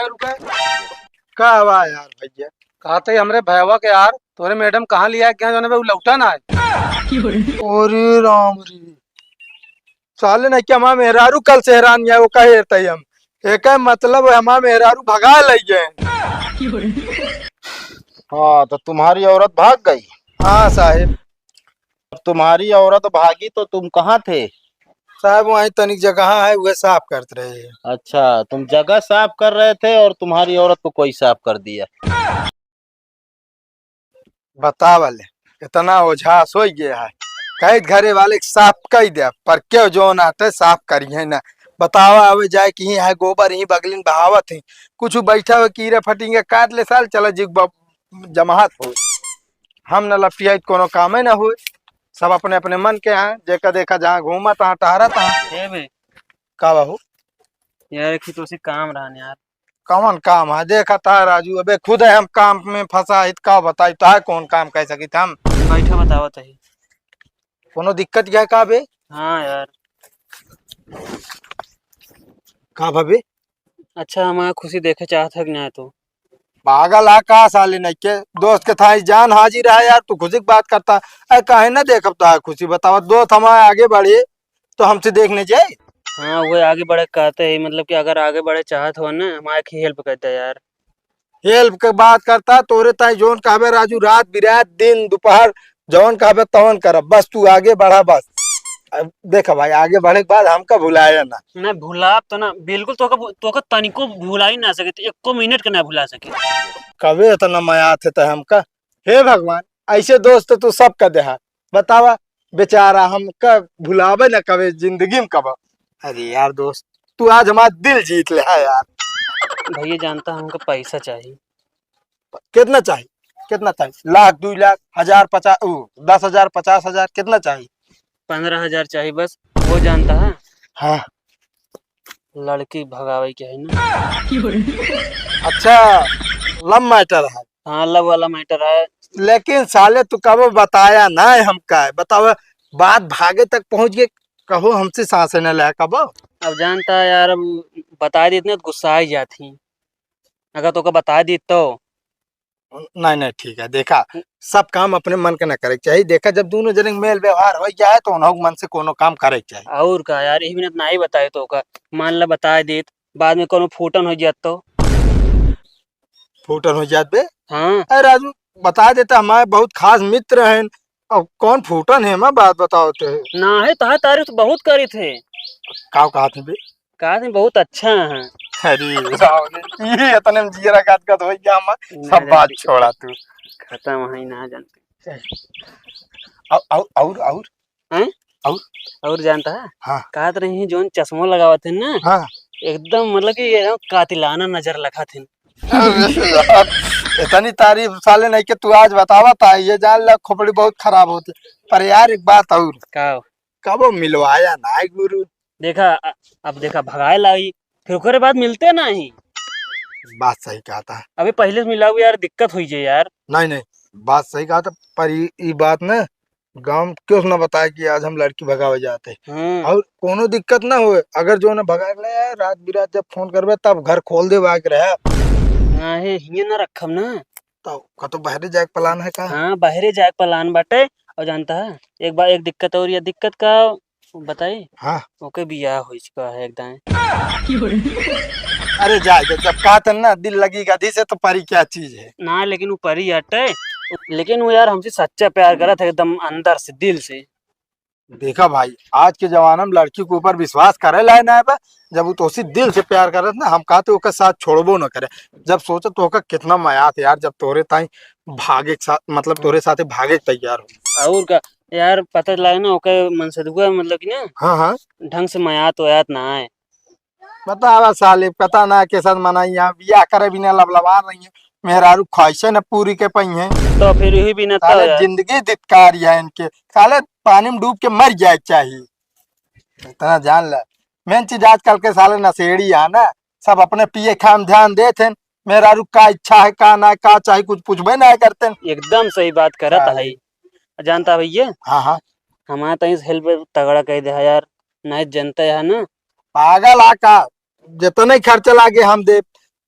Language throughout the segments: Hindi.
रुका का हुआ यार भैया। कहते हमरे भैया के यार तोरे मैडम कहाँ लिया है क्या जाने वो लौटा ना है। अरे राम रे साले नहीं क्या हमारा मेहरारू कल से हैरान है वो कहे रहते हम एक मतलब हमारा मेहरारू भगा ले गए। हाँ तो तुम्हारी औरत भाग गई। हाँ साहेब। अब तुम्हारी औरत भागी तो तुम कहाँ थे? साहब वहीं तनिक जगह है वह साफ करते रहे हैं। अच्छा, तुम जगह साफ कर रहे थे और तुम्हारी औरत को कोई साफ कर दिया। बता वाले इतना ओझा सो गया है कई घरे वाले साफ कर दे पर क्यों जो आते साफ करिए ना बतावा अब जाए कि है गोबर ही बगलिन बहावत है कुछ बैठा हुआ कीड़े फटिंगे काट ले साल चलो जिग जमाहत हो हम न लपटिया कोनो काम न हो सब अपने अपने मन के हैं जेका देखा जहाँ घूमा तहाँ टहरा तहाँ बे का बहू यार एक ही तो उसी काम रहा यार। कौन काम है देखा था राजू अबे खुद है हम काम में फंसा इत का बताई तो है कौन काम कह सकी हम बैठा बतावा तही। कोनो दिक्कत क्या का बे हाँ यार। का भबे अच्छा हमारा खुशी देखे चाहत है कि ना तो पागल आ का साले नहीं के दोस्त के था जान हाजिर है यार तू खुशी की बात करता है काहे ना देखब तो है खुशी बतावा दोस्त हमारे आगे बढ़े तो हमसे देखने जाए। हाँ वो आगे बढ़े कहते हैं मतलब कि अगर आगे बढ़े चाहत हो ना हमारे की हेल्प करते हैं यार। हेल्प के बात करता तोरे ताई जोन कहबे राजू रात बिरात दिन दोपहर जौन कहबे तवन करब बस तू आगे बढ़ा बस। अब देखा भाई आगे बढ़े के बाद हमका भुलाया ना ना भुला तो ना बिल्कुल तो तनिको भुला ही ना सके तो एको मिनट के ना भुला सके। कभी इतना माया थे तो हमका हे भगवान ऐसे दोस्त तू सबका देहा बतावा बेचारा हमका भुलावे ना कभी जिंदगी में कब। अरे यार दोस्त तू आज हमारा दिल जीत ले है यार। भैया जानता हमको पैसा चाहिए। कितना चाहिए कितना चाहिए लाख 2 लाख 1000 50 10,000 50,000 कितना चाहिए 15,000 चाहिए बस। वो जानता है हाँ लड़की भगावे के है ना। अच्छा लव मैटर है हाँ लव वाला मैटर है। लेकिन साले तू कब बताया ना हमका बताओ बात भागे तक पहुंच गए कहो हमसे सांसें न ले कब। अब जानता है यार अब बता दी इतने तो गुस्सा ही जाती अगर तो बता दी तो। नहीं नहीं ठीक है देखा सब काम अपने मन के न करे के चाहिए देखा जब दोनों जने के मेल व्यवहार हो जाए तो उन्हों मन से कोनो काम करे के चाहिए। और का यार यही मिनट ना ही बताए तो का मान ला बता देत बाद में कोनो फूटन हो जात तो। फूटन हो जात बे। हाँ अरे राजू बता देता हमारे बहुत खास मित्र हैं अब कौन फूटन है मैं बात बताओ तो ना है तो तारीफ तो बहुत करी थे। का कहा थे बे। कहा थे बहुत अच्छा है। अरे राव रे, ये इतने में जीरा काट हो गया हम सब बात छोड़ा तू खत्म वही ना जानते और हैं। और और जानता है हाँ कहा रही जोन चश्मो लगावा थे ना हाँ एकदम मतलब कि एकदम कातिलाना नजर लगा थे। अरे यार इतनी तारीफ साले नहीं कि तू आज बतावा था ये जान ला खोपड़ी बहुत खराब होती पर यार एक बात और का कब मिलवाया ना गुरु। देखा अब देखा भगाए लाई फिर ओकरे बाद मिलते नहीं। बात सही कहा था अभी पहले से मिला हुआ यार दिक्कत हुई है यार। नहीं नहीं बात सही कहा था पर ये बात ना गांव क्यों ना बताया कि आज हम लड़की भगावे जाते और कोनो दिक्कत ना हो अगर जो ना भगा ले रात बिरात जब फोन करबे तब घर खोल दे बाग रहे हाँ है हिये ना रखम ना तो कतो बहरे जाए प्लान है का। हाँ बाहरे जाए पलान बाटे। और जानता है एक बार एक दिक्कत और ये दिक्कत का बताई हाँ ओके बियाह हो चुका है एकदम। अरे जाए जब कहा ना दिल लगी गधी से तो परी क्या चीज है ना लेकिन वो परी हटे लेकिन वो यार हमसे सच्चा प्यार करा था एकदम अंदर से दिल से। देखा भाई आज के जमाना में लड़की के ऊपर विश्वास करे लाए ना बा जब वो तोसी दिल से प्यार करत ना हम कहते ओकर साथ छोड़बो न करे जब सोचो तो ओकर कितना माया था यार जब तोरे ताई भागे के साथ मतलब तोरे साथे भागे के तैयार हो। और का यार पता लगा ना ओके मन से दुआ मतलब कि ना हाँ हाँ ढंग से मायात वयात ना आए। बतावा साले पता ना के साथ मनाई यहाँ बियाह करे बिना लबलबा रही है मेहरारू ख्वाहिशें न पूरी के पई है तो फिर यही भी ना था साले यार। जिंदगी धिक्कार है इनके साले पानी में डूब के मर जाए चाहिए इतना जान ला मेन चीज आजकल के साले नशेड़ी है ना सब अपने पिए खाम ध्यान देते मेहरारू का इच्छा है का ना का चाहे कुछ पूछबे ना करते एकदम सही बात करत है जानता भैया। हाँ हाँ हमारा तो इस हेल्प तगड़ा कह दे है यार नहीं जनता है ना पागल आका जितने खर्चा लागे हम दे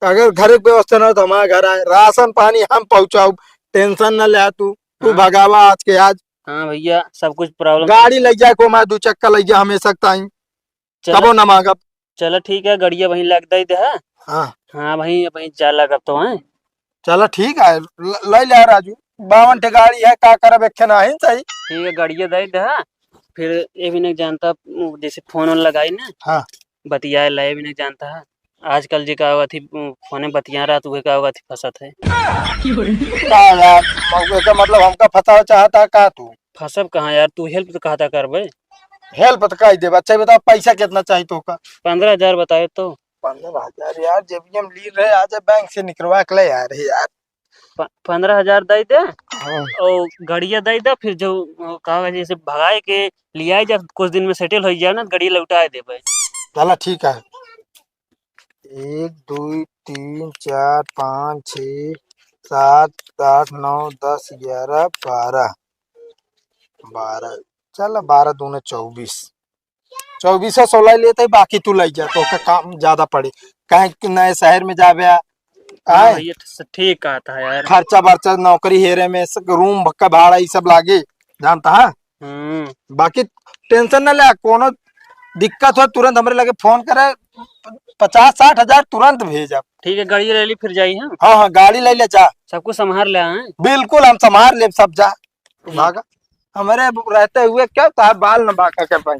अगर घर की व्यवस्था ना हो तो हमारे घर आए, राशन पानी हम पहुंचाऊ, टेंशन न ले तू। तू हाँ। भगावा आज के आज। हाँ भैया सब कुछ प्रॉब्लम। गाड़ी लग जाए को मैं 2 चक्का लग जाए हमेशा टाइम चलो कबो ना मांगा। चलो ठीक है, गड़िया वहीं लग दई दे है। हाँ हाँ वहीं वहीं जा लगा तो है। चलो ठीक है, ले ले राजू। 52 ठे गाड़ी है, का करब एक ना ही सही। ठीक है गड़िया दई दे है। फिर ये भी नहीं जानता जैसे फोन वोन लगाई ना, हाँ बतिया ला, ये भी नहीं जानता है। आजकल जी का होगा थी फोन में बतिया रहा तो का होगा थी फंसत है। का यार, मौके का मतलब हमका फंसावा चाहता का तू? फंसब कहाँ यार, तू हेल्प तो कहता कर भाई। हेल्प तो कह दे, अच्छा बता पैसा कितना चाहिए तो का? 15,000 बताए तो। 15,000 यार, जब भी हम ली रहे आज बैंक से निकलवा के ले यार यार। 15,000 दई दे हाँ। और गड़िया दई दे, फिर जो कहा जैसे भगाए के लिया जब कुछ दिन में सेटल हो जाए ना, गड़िया लौटा दे भाई। चलो ठीक है। 1 2 3 4 5 6 7 8 9 10 11 12 12। चल 12 दूने 24। 24 से 16 लेते ही, बाकी तू ले जा तो का काम ज्यादा पड़े। कहीं कि नए शहर में जाबे हाँ आए, भैया ठीक कहा था यार। खर्चा बर्चा नौकरी हेरे में रूम का भाड़ा ये सब लागे, जानता है। बाकी टेंशन न ले, कोनो दिक्कत हो तुरंत हमरे लगे फोन करे, 50-60 हजार तुरंत भेजा। ठीक है गड़िया ले ली फिर जाई हम। हाँ हाँ गाड़ी ले ले जा। सब कुछ संभाल ले आए। बिल्कुल हम संभाल ले सब, जा तू भागा। हमारे रहते हुए क्या तार बाल न बाका कर पाई।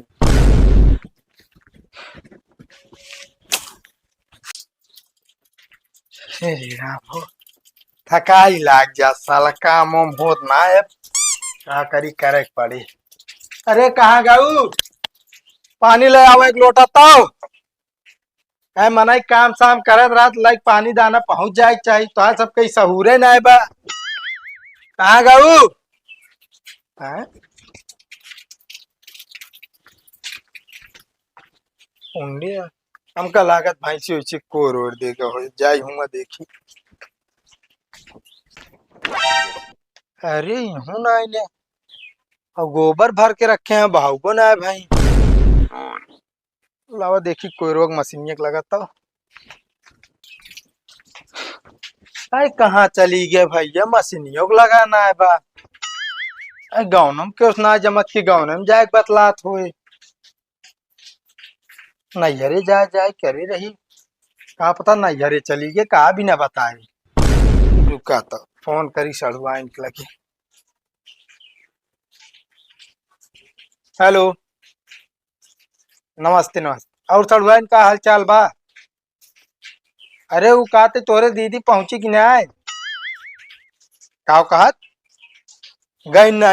हे राम हो, थकाई लाग जा साला, काम वाम होत ना है, का करी करे के पड़ी। अरे कहाँ गऊ, पानी ले आओ एक लोटा तो। है मनाई काम शाम करत रात लाइक पानी दाना पहुंच जाए चाहिए, तो सब कहीं सहूरे ना है बा। कहाँ गऊ? हैं? उंडी हमका लागत भैंसी उसी को रोड देगा हो जाई हूँ देखी। अरे यूं ना आइले, और गोबर भर के रखे हैं, भाव को ना है भाई। लावा देखी कोई रोग मशीन लगा तो। अरे कहाँ चली गए भैया, मशीनियों को लगाना है बा। अरे गाँव के उस ना जमत की गाँव में जाए बतलात हुए, नैहरे जाए जाए करे रही, कहा पता नैहरे चली गए, कहा भी ना बताए। रुका तो फोन करी सड़ुआ निकल के। हेलो नमस्ते नमस्ते, और सड़ुआ का हाल चाल बा? अरे वो कहते तोरे दीदी पहुंची कि ना? का कहत गई ना?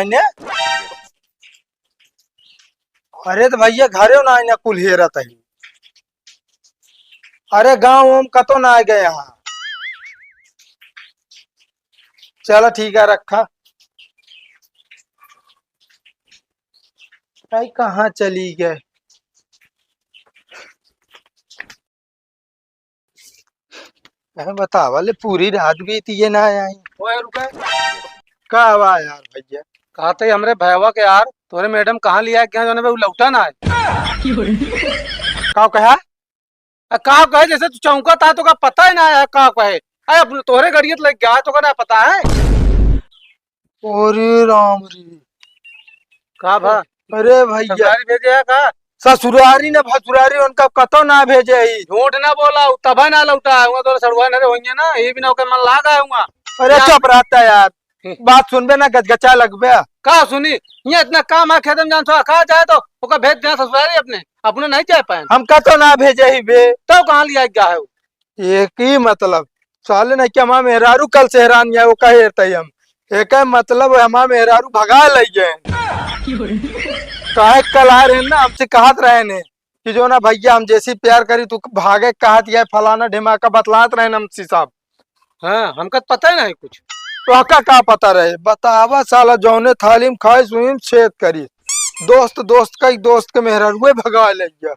अरे तो भैया घरे ना आईना कुल हेरत है। अरे गाँव ओम कतो ना आ गए यहाँ। चलो ठीक है रखा। भाई कहाँ चली गए? बता वाले पूरी रात गई थी ये ना आई। का हुआ यार भैया? कहते हमरे भैया के यार तोरे मैडम कहाँ लिया क्या जाने वो लौटा ना है। का कहा? कहा कहे जैसे तू चौंका था तो का पता ही ना है कहा कहे। अरे अपने तोरे गड़ियत लग गया तो का ना पता है। अरे राम रे, कहा भा अरे भैया सरकारी भेजे है का ससुरारी न भसुरारी उनका कतो ना भेजे ही। झूठ ना बोला तब ना लौटा है तो सड़ुआ न होंगे ना ये भी ना होकर मन लाग आया हुआ। अरे चुप रहता यार, बात सुनबे ना गचगचा लगबे। कहा सुनी ये इतना काम है खेतम जान सो कहा जाए तो ओका भेज देना ससुरारी अपने अपने नहीं चाह पाए हम कतो ना भेजे ही बे। तो कहाँ लिया गया है वो? एक ही मतलब साले ने क्या, हमारा मेहरारू कल से हैरान गया वो कहे हम एक मतलब हमारा मेहरारू भगा ले गए। काहे कल आ रहे ना हमसे कहत रहे ने कि जो ना भैया हम जैसी प्यार करी तू भागे, कहत या फलाना ढिमाका बतलात रहे हमसी साहब। हाँ हमका पता ही नहीं कुछ। तो का पता रहे बतावा साला, जौने थाली में खाए सुई छेद करी, दोस्त दोस्त का दोस्त के मेहरारू भगा ले गया।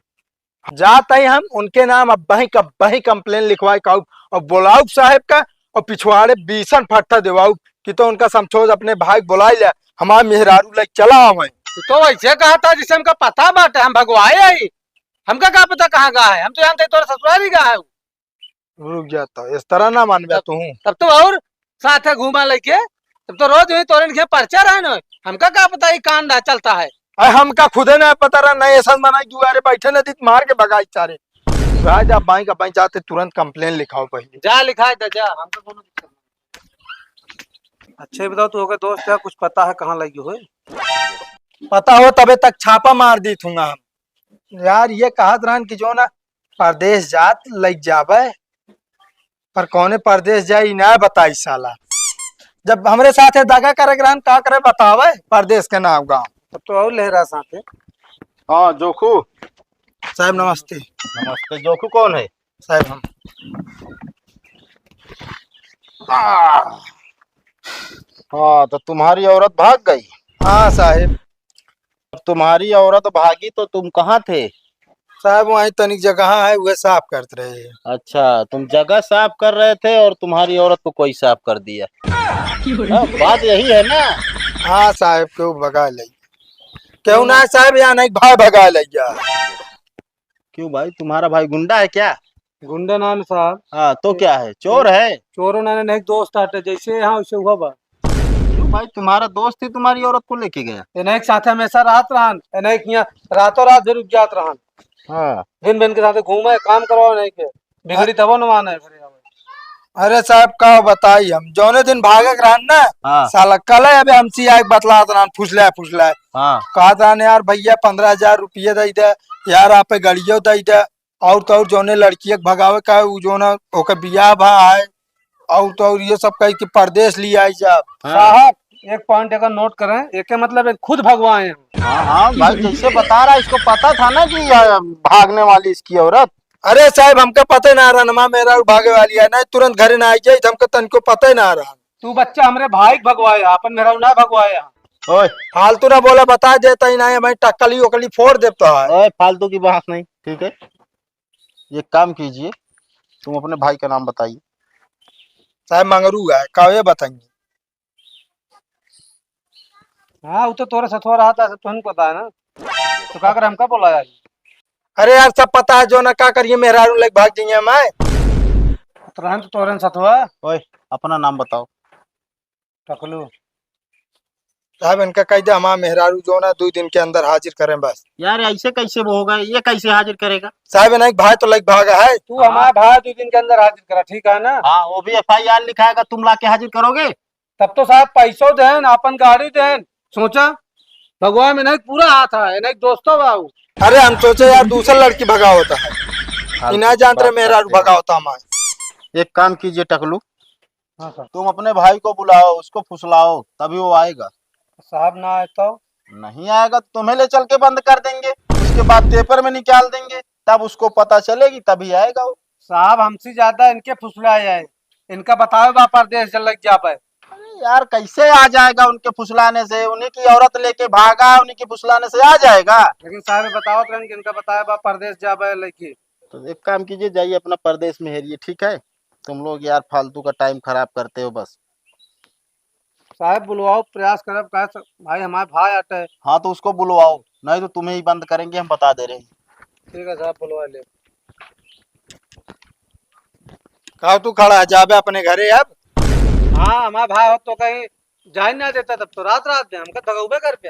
जाते ही हम उनके नाम अब बही कंप्लेन लिखवाई काऊ और बुलाऊ साहेब का, और पिछवाड़े बीसन फट्टा दिवाऊ कि तो उनका समझोज अपने भाई बुला ले, हमारा मेहरारू ले चला हमें। तो वैसे कहा था जिसे हमका पता बात है हम भगवाए आई। हमका क्या पता कहाँ गया है, हम तो जानते तोरा ससुरारी गया है। रुक जाता इस तरह ना मानबे तू। तब तो और साथ है घूमा लेके, तब तो रोज वही तोरे के पर्चा रहे न, हमका क्या पता ये कांड चलता है। अरे हमका खुदे ना पता रहा नहीं ऐसा बनाई जुआरे बैठे न दित मार के भगाई सारे। राज आप बाई का बाई जाते तुरंत कंप्लेन लिखाओ पहले। जा लिखा है जा, हमको कोनो दिक्कत नहीं। अच्छा ये बताओ, तू होगा दोस्त है, कुछ पता है कहाँ लगी हो? पता हो तबे तक छापा मार दी थूंगा हम। यार ये कहत रहन कि जो ना परदेश जात लग जावे, पर कौने परदेश जाई ना बताई साला। जब हमरे साथ दगा करे रहन का करे बतावे परदेश के नाम गाँव। तब तो और लहरा साथ है। हाँ जोखू। साहब नमस्ते। नमस्ते। जोखू कौन है? साहब हम हाँ तो तुम्हारी औरत भाग गई। हाँ साहब। अब तुम्हारी औरत भागी तो तुम कहाँ थे? साहब वहीं तनिक जगह है वह साफ करते रहे। अच्छा तुम जगह साफ कर रहे थे और तुम्हारी औरत को कोई साफ कर दिया। बात यही है ना? हाँ साहब क्यों भगा ले क्यों ना साहब यहाँ नहीं भाई भगा ले जा। क्यों भाई, तुम्हारा भाई गुंडा है क्या? गुंडा नान साहब, हाँ तो क्या है, चोर है? चोरों ने नहीं दोस्त आटे जैसे यहाँ वैसे हुआ बा। क्यों भाई, तुम्हारा दोस्त ही तुम्हारी औरत को लेके गया? इन्हें साथ हमेशा रात रहन, इन्हें यहाँ रातों रात भी रुक जात रहन, हाँ दिन दिन के साथ घूमे काम करवाओ नहीं के बिगड़ी तबो न माने फिर। अरे साहब का बताई हम जौने दिन भागक रहन ना हाँ साला कल अबे हमसी आके बतलात रहन फुसला हाँ। कहा था यार भैया 15,000 रुपये दे दे यार आप गाड़ियों दे दे और तो और जौने लड़की भगावे का उ जो ना ओके बियाह भा है और तो और ये सब कह के परदेश लिया आई जा। साहब एक पॉइंट अगर नोट करें, एक मतलब एक खुद भगवाए हैं। हाँ हाँ भाई, जैसे बता रहा है, इसको पता था ना कि भागने वाली इसकी औरत। अरे साहब हमको पता ना रहा नमा मेरा भागे वाली है नहीं तुरंत घर ना आई जाए हमको तनको पता ही ना रहा। तू बच्चा हमरे भाई भगवाए, अपन मेरा ना भगवाए। ओए फालतू ना बोला बता देता ही नहीं मैं टक्कली ओकली फोड़ देता है। ओए फालतू की बात नहीं, ठीक है? ये काम कीजिए, तुम अपने भाई का नाम बताइए। साहब मंगरू है कावे बताएंगे। हाँ वो तो तोरे सथवा रहा था, सब तुमको पता है ना, तो क्या कर हमका बोला यार। अरे यार सब पता है जो ना क्या करिए मेरा लग भाग जाइए मैं। तो रहन तो तोरे सथवा ओए अपना नाम बताओ। टकलू। साहब इनका कह दे हमारा मेहरारू जो ना 2 दिन के अंदर हाजिर करें बस। यार ऐसे कैसे वो होगा, ये कैसे हाजिर करेगा? साहब नहीं भाई तो लग भागा है। तू हमारा भाई 2 दिन के अंदर हाजिर करा, ठीक है ना? हाँ वो भी FIR लिखाएगा, तुम लाके हाजिर करोगे? तब तो साहब पैसों देन अपन गाड़ी देन, सोचा भगवान में नहीं पूरा हाथ है, नहीं दोस्तों बाबू। अरे हम सोचे यार दूसरा लड़की भगा होता है इना जानते रहे मेहरारू भगा होता हमारे। एक काम कीजिए टकलू, हाँ सर। तुम अपने भाई को बुलाओ, उसको फुसलाओ, तभी वो आएगा। साहब ना आए तो नहीं आएगा तो तुम्हें ले चल के बंद कर देंगे, उसके बाद पेपर में निकाल देंगे, तब उसको पता चलेगी तभी आएगा वो। साहब हमसे ज्यादा इनके फुसला जाए, इनका बताओ बा परदेश जल लग जा पाए। अरे यार कैसे आ जाएगा उनके फुसलाने से? उन्हीं की औरत लेके भागा, उन्हीं के फुसलाने से आ जाएगा? लेकिन साहब बताओ तो कि इनका बताया बा परदेश जा पाए लड़की। तो एक काम कीजिए, जाइए अपना परदेश में हेरिए, ठीक है? तुम लोग यार फालतू का टाइम खराब करते हो बस। साहब बुलवाओ, प्रयास करब का भाई हमारे भाई आते है। हाँ तो उसको बुलवाओ, नहीं तो तुम्हें ही बंद करेंगे, हम बता दे रहे हैं। ठीक है साहब बुलवा ले। कहा तू खड़ा है जाबे अपने घरे अब। हाँ हमारा भाई हो तो कहीं जा ही ना देता, तब तो रात रात दे हमका दगौबे कर पे।